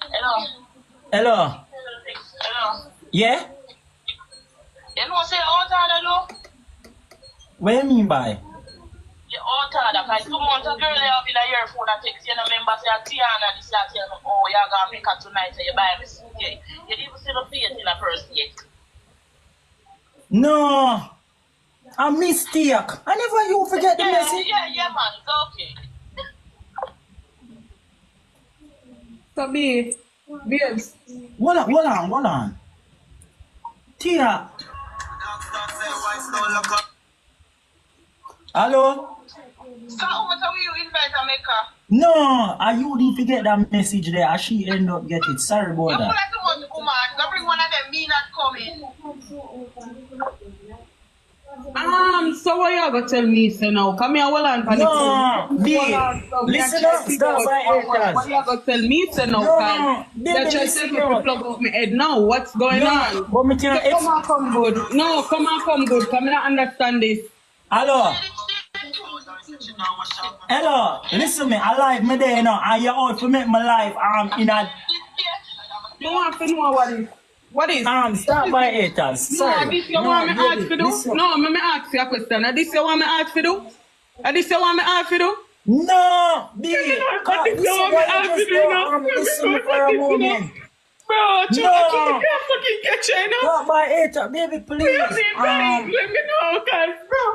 Hello. Hello. Hello. Yeah? You know say out order though? What you mean by? You out order. Cause 2 months ago they have in a year phone and text you know member say Tiana this year tell me, oh you're gonna make her tonight so you buy me suit. Yeah. You didn't even see the face in a first yet. No. A mistake. I never you forget the message. Yeah, man. It's okay. So, babes. Hold on. Tia. Hello? So how much will you invite America? No, I you didn't forget that message there. She end up get it. Sorry about You that. like too much woman. Go bring one of them me not coming. So what you gonna tell me, say now? Come here, hold on, panic. No, B, listen up, stop my haters. What you gonna tell me, say now? No, That just tell me to plug up my head now. What's going on? But me can't Come on, come good. No, come on, come good. Come here, understand this. Hello? Hello, listen me, I live me there now, and you out to make my life in a You want to know what is? What is? stop my haters. Sorry. No, this you want me ask for do? listen. No, me ask you a question. This you want me ask for do? This you want me ask for do? No, B, This you want me ask for do now? listen for a moment. Bro, No. you can't fucking catch you, you know? Stop my hater, baby, please. Let me know, cause bro.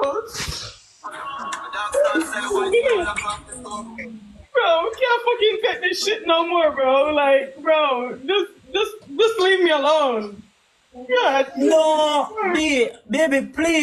Bro, we can't fucking cut this shit no more, bro. Like, bro, just leave me alone. God. No, B, baby, please.